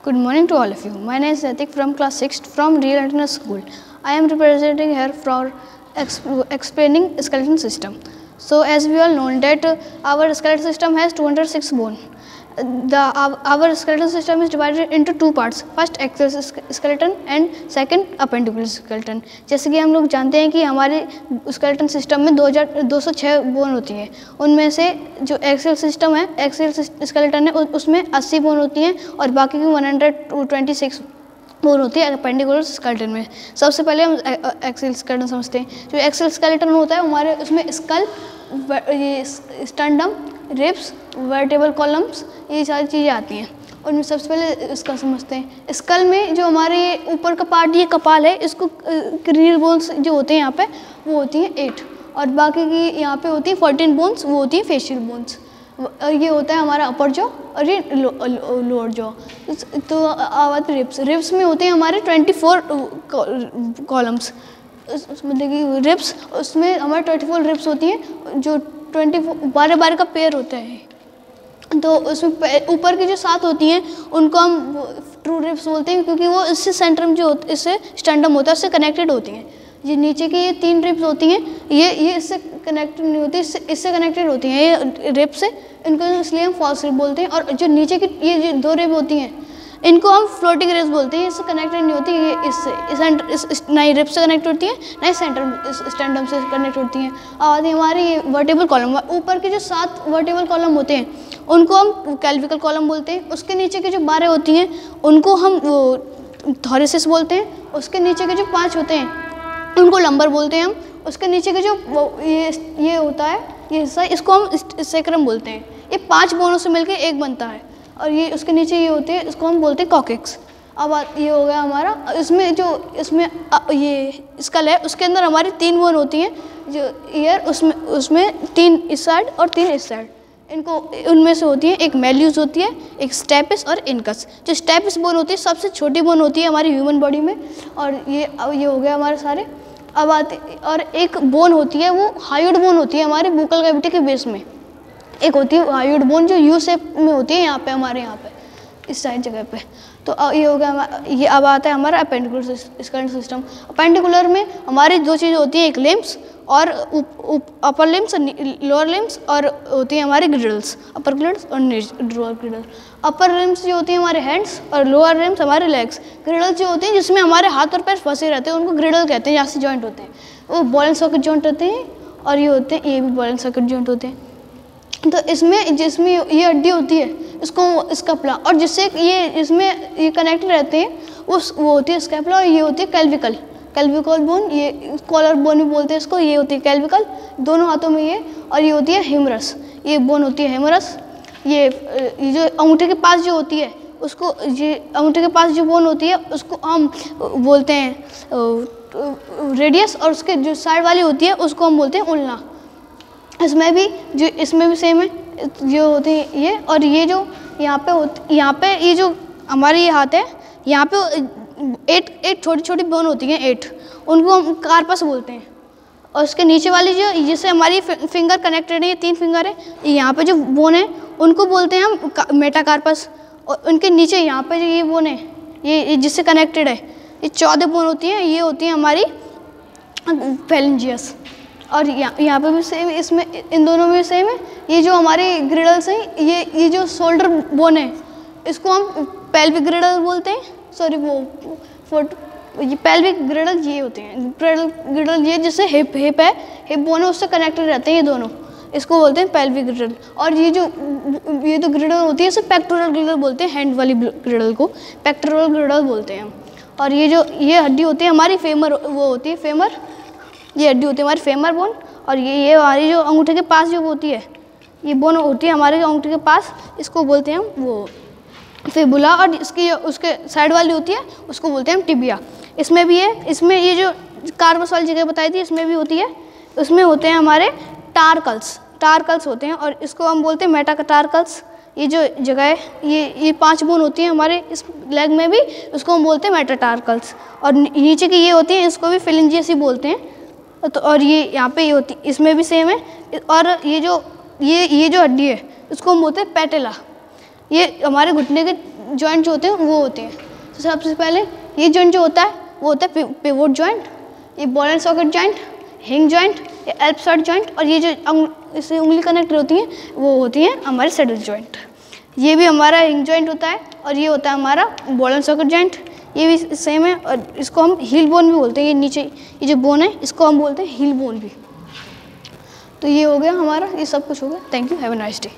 Good morning to all of you. My name is Natik from class 6th from Real International School. I am representing here for explaining skeleton system. So as we all know that our skeleton system has 206 bone. Our skeleton system is divided into two parts. First axial skeleton and second appendicular skeleton. जैसे कि हम लोग जानते हैं कि हमारे skeleton system में 2206 bone होती हैं. उनमें से जो एक्सियल सिस्टम है, एक्सियल skeleton है, उसमें 80 बोन होती हैं और बाकी की 126 बोन होती है अपेंडिकुलर स्केलेटन में. सबसे पहले हम एक्सियल स्केलेटन समझते हैं. जो एक्सियल स्केलेटन होता है हमारे उसमें स्कल, ये स्टर्नम, रिब्स, वर्टेबल कॉलम्स, ये सारी चीज़ें आती हैं. उनमें सबसे पहले इसका समझते हैं. स्कल में जो हमारे ऊपर का पार्ट ये कपाल है, इसको क्रेनियल बोन्स जो होते हैं यहाँ पे वो होती हैं 8 और बाकी की यहाँ पे होती हैं 14 बोन्स, वो होती हैं फेशियल बोन्स. ये होता है हमारा अपर जॉ और ये लोअर जॉ. तो आवाज़ रिब्स में होते हैं हमारे 24 कॉलम्स. उसमें देखिए रिब्स, उसमें हमारे 24 रिब्स होती हैं जो 12 का पेयर होता है. तो उसमें ऊपर की जो 7 होती हैं उनको हम ट्रू रिब्स बोलते हैं क्योंकि वो इससे सेंट्रम जो इससे स्टर्नम होता है उससे कनेक्टेड होती हैं. ये नीचे की ये 3 रिब्स होती हैं, ये इससे कनेक्टेड नहीं होती, इससे कनेक्टेड होती हैं ये रिब से. इनको इसलिए हम फॉल्स रिब बोलते हैं. और जो नीचे की ये जो 2 रिब होती हैं इनको हम फ्लोटिंग रिब्स बोलते हैं. इससे कनेक्टेड नहीं होती, ये इससे ना ही रिब से कनेक्ट होती है ना ही स्टर्नम से कनेक्ट होती हैं. और हमारी ये वर्टेबल कॉलम, ऊपर के जो 7 वर्टेबल कॉलम होते हैं उनको हम कैल्विकल कॉलम बोलते हैं. उसके नीचे की जो 12 होती हैं उनको हम थोरेसिस बोलते हैं. उसके नीचे के जो 5 होते हैं उनको लंबर बोलते हैं हम. उसके नीचे के जो ये होता है ये हिस्सा, इसको हम सेक्रम बोलते हैं. ये 5 बोनों से मिलकर एक बनता है. और ये उसके नीचे ये होते हैं, इसको हम बोलते हैं कॉकेक्स. अब ये हो गया हमारा. इसमें ये स्कल है, उसके अंदर हमारी 3 बोन होती हैं जो ईयर, उसमें 3 इस साइड और 3 इस साइड. इनको उनमें से होती है एक मेल्यूज होती है, एक स्टेपिस और इनकस. जो स्टेपिस बोन होती है सबसे छोटी बोन होती है हमारी ह्यूमन बॉडी में. और ये हो गया हमारे सारे. अब आते और एक बोन होती है वो हायोइड बोन होती है हमारे बुकल कैविटी के बेस में. एक होती है हायोइड बोन जो यू शेप में होती है यहाँ पे, हमारे यहाँ पे इस साइड जगह पे. तो ये हो गया. ये अब आता है हमारा अपेंडिकुलर स्केलेटन सिस्टम. अपेंडिकुलर में हमारी 2 चीज़ें होती हैं, एक लिम्स और अपर लिम्स और लोअर लिम्स, और होती हैं हमारे ग्रिडल्स, अपर ग्रिडल्स और लोअर ग्रिडल्स. अपर लिम्स जो होती हैं हमारे हैंड्स और लोअर लिम्स हमारे लेग्स. ग्रिडल्स जो होते हैं जिसमें हमारे हाथ और पैर फंसे रहते हैं उनको ग्रिडल कहते हैं. यहाँ से जॉइंट होते हैं वो बॉल एंड सॉकेट जॉइंट होते हैं. और ये होते हैं, ये भी बॉल एंड सॉकेट जॉइंट होते हैं. तो जिसमें ये हड्डी होती है इसको स्कैपुला, और जिससे ये इसमें ये कनेक्ट रहते हैं वो होती है स्कैपुला. और ये होती है कैल्विकल बोन, ये कॉलर बोन भी बोलते हैं इसको. ये होती है कैल्विकल दोनों हाथों में ये. और ये होती है हेमरस, ये बोन होती है हेमरस. ये जो अंगूठे के पास जो होती है उसको, ये अंगूठे के पास जो बोन होती है उसको हम बोलते हैं रेडियस, और उसके जो साइड वाली होती है उसको हम बोलते हैं उल्ना. इसमें भी सेम है, जो होती है ये. और ये जो यहाँ पे ये जो हमारे ये हाथ है यहाँ पे 8 छोटी छोटी बोन होती हैं 8, उनको हम कार्पस बोलते हैं. और उसके नीचे वाली जो जिससे हमारी फिंगर कनेक्टेड है, ये 3 फिंगर है, यहाँ पे जो बोन है उनको बोलते हैं हम मेटाकार्पस. और उनके नीचे यहाँ पे जो ये बोन है ये जिससे कनेक्टेड है, ये 14 बोन होती हैं. ये होती है हमारी फेलेंजियस. और यहाँ पे भी सेम, इसमें इन दोनों में सेम है. ये जो हमारे ग्रिडल्स हैं, ये जो शोल्डर बोन है इसको हम पेल्विक ग्रिडल बोलते हैं. सॉरी ये पेल्विक ग्रिडल ये होते हैं. ग्रिडल ये जिससे हिप है, हिप बोन है, उससे कनेक्टेड रहते हैं ये दोनों, इसको बोलते हैं पेल्विक ग्रिडल. और ये जो ग्रिडल होती है इसे पेक्टोरल ग्रिडल बोलते हैं. हैंड वाली ग्रिडल को पेक्टोरल ग्रिडल बोलते हैं हम. और ये हड्डी होती है हमारी फेमर, वो होती है फेमर. ये हड्डी होती है हमारी फेमर बोन. और ये हमारी जो अंगूठे के पास जो होती है ये बोन होती है हमारे अंगूठे के पास, इसको बोलते हैं हम वो फिबुला. और उसके साइड वाली होती है उसको बोलते हैं हम टिबिया. इसमें भी है, इसमें ये जो कार्पस वाली जगह बताई थी इसमें भी होती है. उसमें होते हैं हमारे टार्कल्स होते हैं, और इसको हम बोलते हैं मेटाटार्कल्स. ये जो जगह है ये 5 बोन होती हैं हमारे इस लेग में भी, उसको हम बोलते हैं मेटाटार्कल्स. और नीचे की ये होती हैं इसको भी फेलेंजियस ही बोलते हैं. तो और ये यहाँ पे ये होती, इसमें भी सेम है. और ये जो हड्डी है इसको हम बोलते हैं पैटेला. ये हमारे घुटने के जॉइंट जो होते हैं वो होते हैं। तो सबसे पहले ये जॉइंट जो होता है वो होता है पिवोट जॉइंट, ये ball and socket joint, hinge joint, ये एल्पसाइड जॉइंट, और ये जो इससे उंगली कनेक्ट होती हैं वो होती हैं हमारे सैडल जॉइंट। ये भी हमारा हिंज जॉइंट होता है और ये होता है हमारा बॉल एंड सॉकेट जॉइंट, ये भी सेम है और इसको हम हील बोन भी बोलते हैं। ये नीचे ये जो बोन है इसको हम बोलते हैं हील बोन भी। तो ये हो गया हमारा, ये सब कुछ हो गया। Thank you, have a nice day.